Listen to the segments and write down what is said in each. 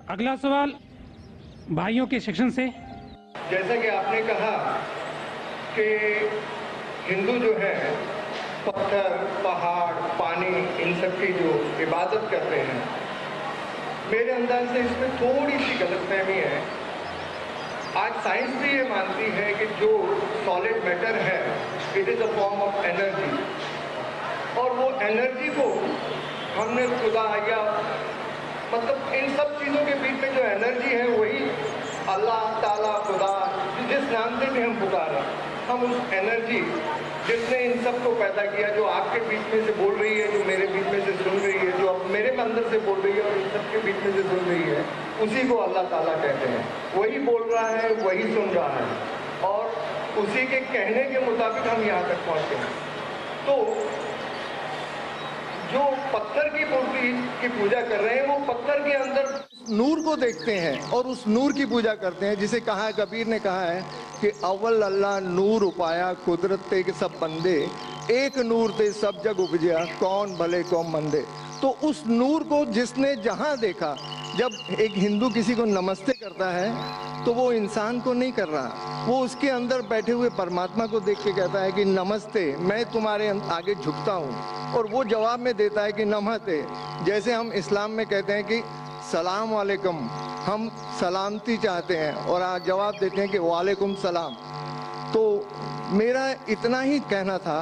अगला सवाल भाइयों के सेक्शन से। जैसा कि आपने कहा कि हिंदू जो है पत्थर, पहाड़, पानी, इन सब की जो इबादत करते हैं, मेरे अंदाज से इसमें थोड़ी सी गलतफहमी है। आज साइंस भी ये मानती है कि जो सॉलिड मैटर है it is a form of energy, और वो एनर्जी को हमने खुदा या मतलब इन सब चीज़ों के बीच में जो एनर्जी है वही अल्लाह ताला, खुदा, जिस नाम से भी हम पुकारें, हम उस एनर्जी जिसने इन सब को पैदा किया, जो आपके बीच में से बोल रही है, जो मेरे बीच में से सुन रही है, जो अब मेरे अंदर से बोल रही है और इन सब के बीच में से सुन रही है, उसी को अल्लाह ताला कहते हैं। वही बोल रहा है, वही सुन रहा है, और उसी के कहने के मुताबिक हम यहाँ तक पहुँचे हैं। तो जो पत्थर की मूर्ति की पूजा कर रहे हैं, वो पत्थर के अंदर नूर को देखते हैं और उस नूर की पूजा करते हैं, जिसे कहा है, कबीर ने कहा है कि अव्वल अल्लाह नूर उपाया, कुदरत ते के सब बंदे, एक नूर ते सब जग उपजया, कौन भले कौन मंदे। तो उस नूर को जिसने जहाँ देखा, जब एक हिंदू किसी को नमस्ते करता है तो वो इंसान को नहीं कर रहा, वो उसके अंदर बैठे हुए परमात्मा को देख के कहता है कि नमस्ते, मैं तुम्हारे आगे झुकता हूँ, और वो जवाब में देता है कि नमस्ते। जैसे हम इस्लाम में कहते हैं कि सलाम वालेकुम, हम सलामती चाहते हैं, और आज जवाब देते हैं कि वालेकुम सलाम। तो मेरा इतना ही कहना था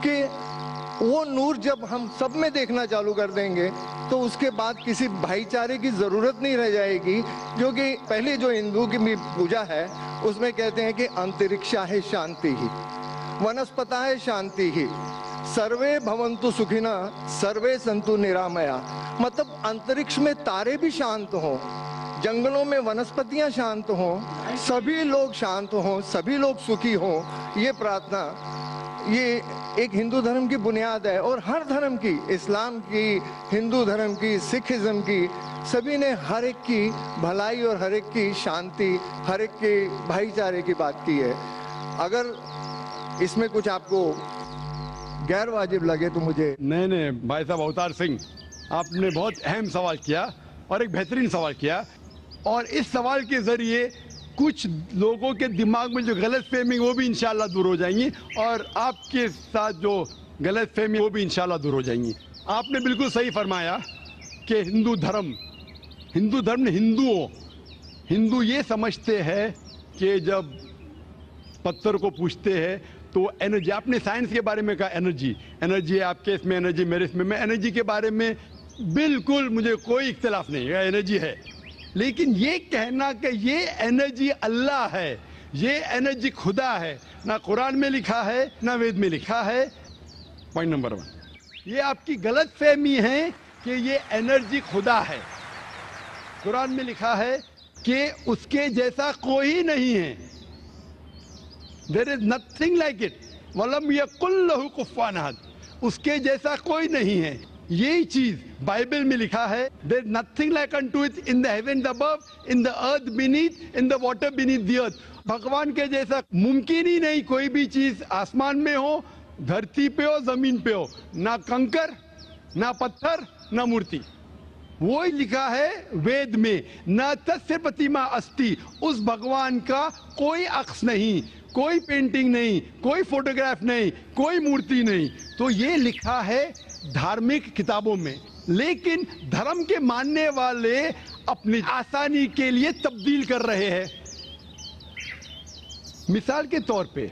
कि वो नूर जब हम सब में देखना चालू कर देंगे तो उसके बाद किसी भाईचारे की ज़रूरत नहीं रह जाएगी, जो कि पहले जो हिंदू की पूजा है उसमें कहते हैं कि अंतरिक्षा है शांति ही, वनस्पता है शांति ही, सर्वे भवन्तु सुखिना, सर्वे संतु निरामया। मतलब अंतरिक्ष में तारे भी शांत हों, जंगलों में वनस्पतियां शांत हों, सभी लोग शांत हों, सभी लोग सुखी हों, ये प्रार्थना, ये एक हिंदू धर्म की बुनियाद है। और हर धर्म की, इस्लाम की, हिंदू धर्म की, सिखिज्म की, सभी ने हर एक की भलाई और हर एक की शांति, हर एक के भाईचारे की बात की है। अगर इसमें कुछ आपको गैर वाजिब लगे तो मुझे। नहीं, भाई साहब अवतार सिंह, आपने बहुत अहम सवाल किया और एक बेहतरीन सवाल किया, और इस सवाल के जरिए कुछ लोगों के दिमाग में जो गलत फहमी वो भी इंशाल्लाह दूर हो जाएंगी, और आपके साथ जो गलत फहमी वो भी इंशाल्लाह दूर हो जाएंगी। आपने बिल्कुल सही फरमाया कि हिंदू धर्म ने हिंदू ये समझते हैं कि जब पत्थर को पूछते हैं तो एनर्जी, आपने साइंस के बारे में कहा एनर्जी है आपके इसमें, एनर्जी मेरे इसमें, मैं एनर्जी के बारे में बिल्कुल मुझे कोई इख्तिलाफ नहीं है, एनर्जी है। लेकिन ये कहना कि ये एनर्जी अल्लाह है, ये एनर्जी खुदा है, ना कुरान में लिखा है ना वेद में लिखा है। पॉइंट नंबर 1, ये आपकी गलत फहमी है कि ये एनर्जी खुदा है। कुरान में लिखा है कि उसके जैसा कोई नहीं है, there is nothing like it, वलम यकुल लहू कुफुवन अहद, उसके जैसा कोई नहीं है। यही चीज बाइबल में लिखा है, there is nothing like unto it in the heaven above, in the earth beneath, in the water beneath the earth. भगवान के जैसा मुमकिन ही नहीं कोई भी चीज, आसमान में हो, धरती पे हो, जमीन पे हो, ना कंकर, ना पत्थर, ना मूर्ति। वो ही लिखा है वेद में, न तस्य प्रतिमा अस्ति, उस भगवान का कोई अक्स नहीं, कोई पेंटिंग नहीं, कोई फोटोग्राफ नहीं, कोई मूर्ति नहीं। तो ये लिखा है धार्मिक किताबों में, लेकिन धर्म के मानने वाले अपनी आसानी के लिए तब्दील कर रहे हैं। मिसाल के तौर पे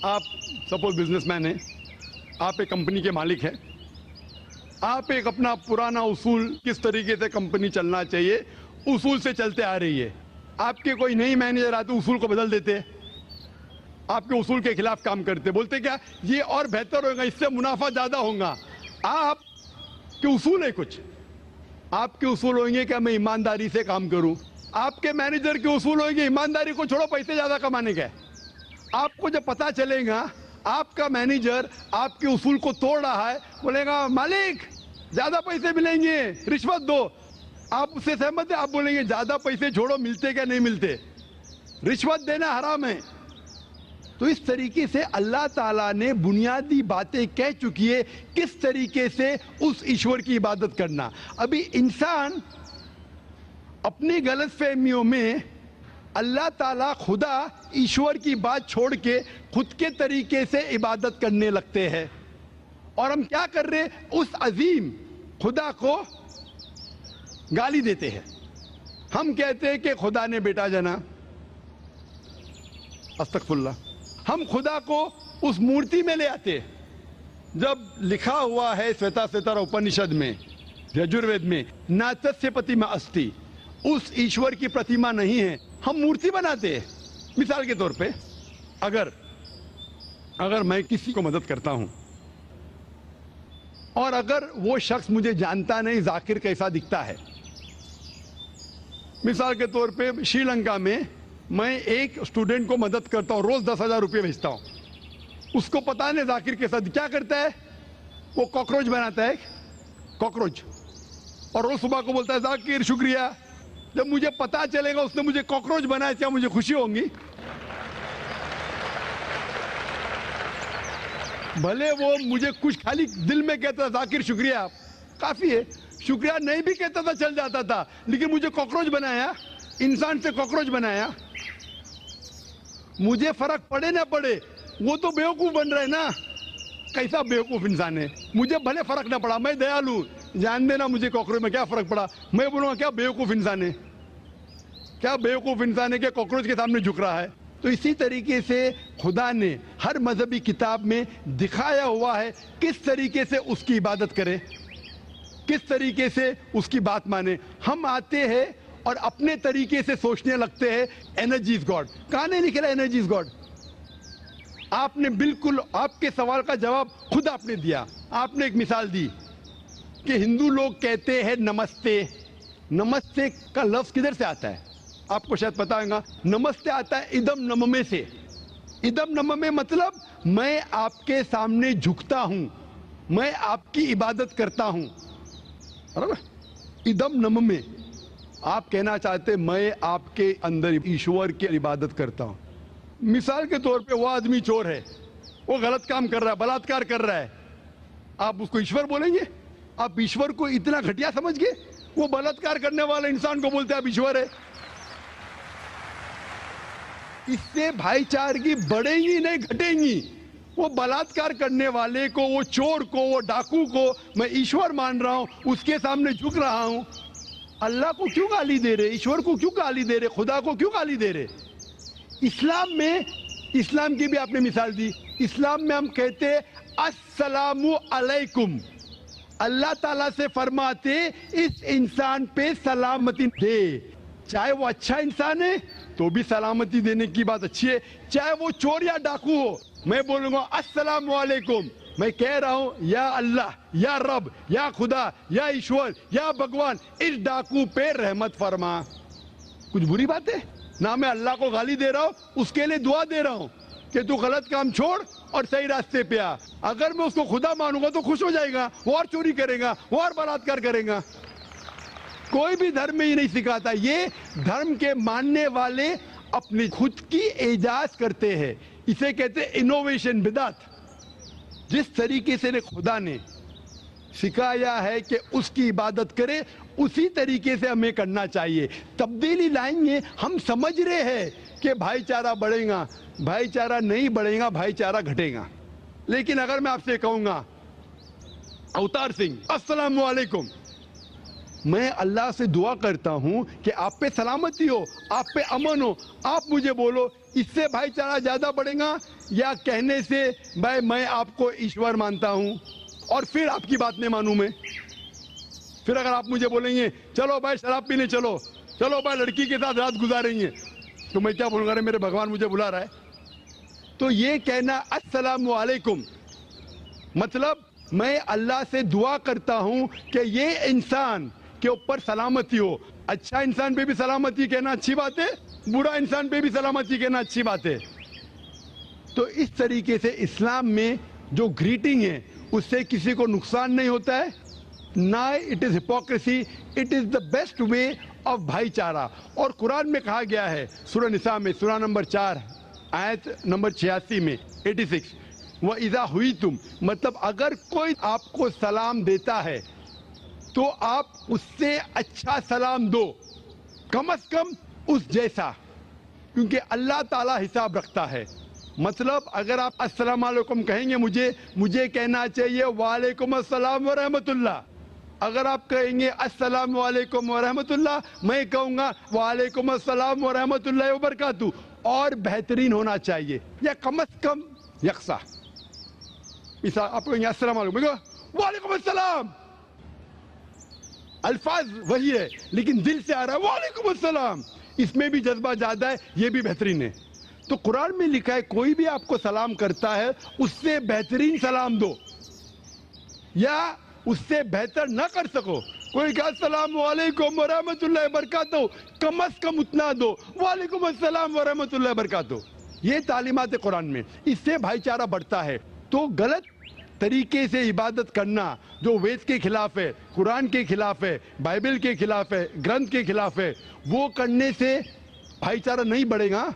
आप सपोज बिजनेसमैन हैं, आप एक कंपनी के मालिक हैं, आप एक अपना पुराना उसूल, किस तरीके से कंपनी चलना चाहिए, उसूल से चलते आ रही है। आपके कोई नई मैनेजर आते उसूल को बदल देते, आपके उसूल के खिलाफ काम करते, बोलते क्या ये और बेहतर होगा, इससे मुनाफा ज्यादा होगा। आपके उसूल है कुछ, आपके उसूल होंगे कि मैं ईमानदारी से काम करूं, आपके मैनेजर के उसूल होंगे ईमानदारी को छोड़ो, पैसे ज्यादा कमाने के। आपको जब पता चलेगा आपका मैनेजर आपके उसूल को तोड़ रहा है, बोलेगा मालिक ज्यादा पैसे मिलेंगे, रिश्वत दो। आप उससे सहमत है? आप बोलेंगे ज्यादा पैसे छोड़ो, मिलते क्या नहीं मिलते, रिश्वत देना हराम है। تو اس طریقے سے اللہ تعالیٰ نے بنیادی باتیں کہہ چکی ہے کس طریقے سے اس ایشور کی عبادت کرنا. ابھی انسان اپنی غلط فہمیوں میں اللہ تعالیٰ خدا ایشور کی بات چھوڑ کے خود کے طریقے سے عبادت کرنے لگتے ہیں. اور ہم کیا کر رہے ہیں؟ اس عظیم خدا کو گالی دیتے ہیں. ہم کہتے ہیں کہ خدا نے بیٹا جنا، استغفر اللہ. ہم خدا کو اس مورتی میں لے آتے ہیں جب لکھا ہوا ہے سویتا سوتر اپنشد میں، یجوروید میں، ناتسیہ پرتیما استی، اس ایشور کی پرتیما نہیں ہے. ہم مورتی بناتے ہیں. مثال کے طور پہ اگر میں کسی کو مدد کرتا ہوں اور اگر وہ شخص مجھے جانتا نہیں ذاکر کیسا دکھتا ہے، مثال کے طور پہ شری لنکا میں میں ایک اسٹوڈنٹ کو مدد کرتا ہوں، روز 10,000 روپے بھیجتا ہوں. اس کو پتا نہیں ذاکر کے ساتھ کیا کرتا ہے، وہ کاکروچ بناتا ہے، کاکروچ، اور روز صبح کو بولتا ہے ذاکر شکریہ. جب مجھے پتا چلے گا اس نے مجھے کاکروچ بنایا، کیا مجھے خوشی ہوں گی؟ بھلے وہ مجھے کچھ خالی دل میں کہتا تھا ذاکر شکریہ کافی ہے، شکریہ نہیں بھی کہتا تھا چل جاتا تھا، لیکن مجھے کاکروچ بنایا، انسان سے کاکروچ بنایا. مجھے فرق پڑے نہ پڑے، وہ تو بیوقوف بن رہا ہے نا. کیسا بیوقوف انسان ہے؟ مجھے بھلے فرق نہ پڑا، میں دیالو، جان دینا مجھے کاکروچ میں کیا فرق پڑا، میں بولوں گا کیا بیوقوف انسان ہے، کیا بیوقوف انسان ہے کہ کاکروچ کے سامنے جھک رہا ہے. تو اسی طریقے سے خدا نے ہر مذہبی کتاب میں دکھایا ہوا ہے کس طریقے سے اس کی عبادت کرے، کس طریقے سے اس کی بات مانے. ہم آتے ہیں اور اپنے طریقے سے سوچنے لگتے ہیں انرجی از گاڈ. کہاں نہیں لکھ رہا انرجی از گاڈ؟ آپ نے بالکل آپ کے سوال کا جواب خود آپ نے دیا. آپ نے ایک مثال دی کہ ہندو لوگ کہتے ہیں نمستے. نمستے کا لفظ کدھر سے آتا ہے؟ آپ کو شاید پتا ہوگا. نمستے آتا ہے ادم نممے سے. ادم نممے مطلب میں آپ کے سامنے جھکتا ہوں، میں آپ کی عبادت کرتا ہوں. ادم نممے، آپ کہنا چاہتے میں آپ کے اندر ایشور کی عبادت کرتا ہوں. مثال کے طور پہ وہ آدمی چور ہے، وہ غلط کام کر رہا ہے، بلاತ್ಕಾರ کر رہا ہے، آپ اس کو ایشور بولیں گے؟ آپ ایشور کو اتنا گھٹیا سمجھ گئے؟ وہ بلاತ್ಕಾರ کرنے والے انسان کو بولتے ہیں آپ ایشور ہے. اس سے بھائی چارگی بڑھیں گی نہیں گھٹیں گی. وہ بلاತ್ಕಾರ کرنے والے کو، وہ چور کو، وہ ڈاکو کو میں ایشور مان رہا ہوں، اس کے سامنے جھک رہا ہوں. اللہ کو کیوں گالی دے رہے؟ ایشور کو کیوں گالی دے رہے؟ خدا کو کیوں گالی دے رہے؟ اسلام میں، اسلام کی بھی آپ نے مثال دی، اسلام میں ہم کہتے السلام علیکم. اللہ تعالیٰ سے فرماتے اس انسان پہ سلامتی دے. چاہے وہ اچھا انسان ہے تو بھی سلامتی دینے کی بات اچھی ہے، چاہے وہ چور یا ڈاکو ہو. میں بولوں گا السلام علیکم، میں کہہ رہا ہوں یا اللہ، یا رب، یا خدا، یا ایشور، یا بھگوان اس ڈاکو پہ رحمت فرما. کچھ بری بات ہے؟ نہ میں اللہ کو گالی دے رہا ہوں، اس کے لیے دعا دے رہا ہوں کہ تو غلط کام چھوڑ اور صحیح راستے پہ آ. اگر میں اس کو خدا مانوں گا تو خوش ہو جائے گا، وہ اور چوری کرے گا، وہ اور بلاತ್ಕಾರ کرے گا. کوئی بھی دھرم میں یہ نہیں سکھاتا. یہ دھرم کے ماننے والے اپنی خود کی ایجاز کرتے ہیں، اسے کہتے ہیں انوویشن، بدعت. جس طریقے سے خدا نے سکھایا ہے کہ اس کی عبادت کرے، اسی طریقے سے ہمیں کرنا چاہیے. تبدیلی لائیں گے. ہم سمجھ رہے ہیں کہ بھائی چارہ بڑھے گا، بھائی چارہ نہیں بڑھے گا، بھائی چارہ گھٹے گا. لیکن اگر میں آپ سے کہوں گا اوتار سنگھ السلام علیکم، میں اللہ سے دعا کرتا ہوں کہ آپ پہ سلامتی ہو، آپ پہ امن ہو، آپ مجھے بولو اس سے بھائی چارہ زیادہ بڑھے گا یا کہنے سے بھائی میں آپ کو ایشور مانتا ہوں اور پھر آپ کی بات نہیں مانوں میں؟ پھر اگر آپ مجھے بولیں گے چلو بھائی شراب پینے چلو، چلو بھائی لڑکی کے ساتھ رات گزاریں گے، تو میں کیا بولوں گا؟ میرے بھگوان مجھے بلا رہا ہے. تو یہ کہنا السلام علیکم مطلب میں اللہ سے دعا کرتا ہوں کہ یہ انسان کے اوپر سلامتی ہو. اچھا انسان پہ بھی سلامتی کہنا اچھی بات ہے، برا انسان پہ بھی سلامتی کہنا اچھی بات ہے. تو اس طریقے سے اسلام میں جو گریٹنگ ہے اس سے کسی کو نقصان نہیں ہوتا ہے، نہ it is hypocrisy, it is the best way of بھائی چارہ. اور قرآن میں کہا گیا ہے سورہ نساء میں، سورہ نمبر 4 आयत नंबर 86 में 86 वह इज़ा हुई तुम, मतलब अगर कोई आपको सलाम देता है तो आप उससे अच्छा सलाम दो, कम से कम उस जैसा, क्योंकि अल्लाह ताला हिसाब रखता है। मतलब अगर आप अस्सलाम वालेकुम कहेंगे मुझे कहना चाहिए वालेकुम अस्सलाम व रहमतुल्लाह। अगर आप कहेंगे अस्सलाम वालेकुम व रहमतुल्लाह, मैं कहूँगा वालेकुम अस्सलाम व रहमतुल्लाह व बरकातहू, और बेहतरीन होना चाहिए या कम से कम यकसा। मिसाल आप कहेंगे अस्सलाम वालेकुम, वालेकुम अस्सलाम, अल्फाज वही है लेकिन दिल से आ रहा है वालेकुम अस्सलाम, इसमें भी जज्बा ज्यादा है, ये भी बेहतरीन है। तो कुरान में लिखा है कोई भी आपको सलाम करता है उससे बेहतरीन सलाम दो, या उससे बेहतर ना कर सको, कोई कहा अस्सलाम वालेकुम व रहमतुल्लाहि व बरकातहू, कम से कम उतना दो वालेकुम अस्सलाम व रहमतुल्लाहि व बरकातहू। ये तालीमात है कुरान में, इससे भाईचारा बढ़ता है। तो गलत तरीके से इबादत करना जो वेद के खिलाफ है, कुरान के खिलाफ है, बाइबल के खिलाफ है, ग्रंथ के खिलाफ है, वो करने से भाईचारा नहीं बढ़ेगा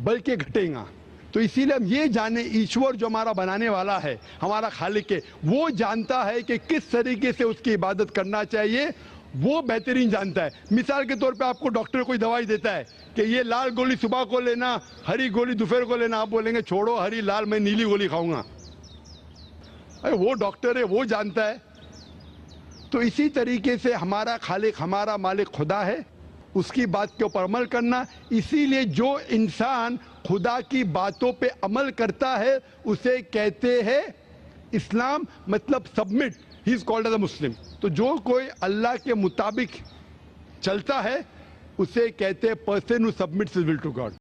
बल्कि घटेगा। तो इसीलिए हम ये जाने ईश्वर जो हमारा बनाने वाला है, हमारा खालिक है, वो जानता है कि किस तरीके से उसकी इबादत करना चाहिए, वो बेहतरीन जानता है। मिसाल के तौर पे आपको डॉक्टर कोई दवाई देता है कि ये लाल गोली सुबह को लेना, हरी गोली दोपहर को लेना, आप बोलेंगे छोड़ो हरी लाल, मैं नीली गोली खाऊंगा। अरे वो डॉक्टर है, वो जानता है। तो इसी तरीके से हमारा खालिक, हमारा मालिक खुदा है, उसकी बात के ऊपर अमल करना। इसीलिए जो इंसान खुदा की बातों पे अमल करता है उसे कहते हैं इस्लाम, मतलब submit, he is called as a Muslim. तो जो कोई अल्लाह के मुताबिक चलता है उसे कहते हैं person who submits his will to God.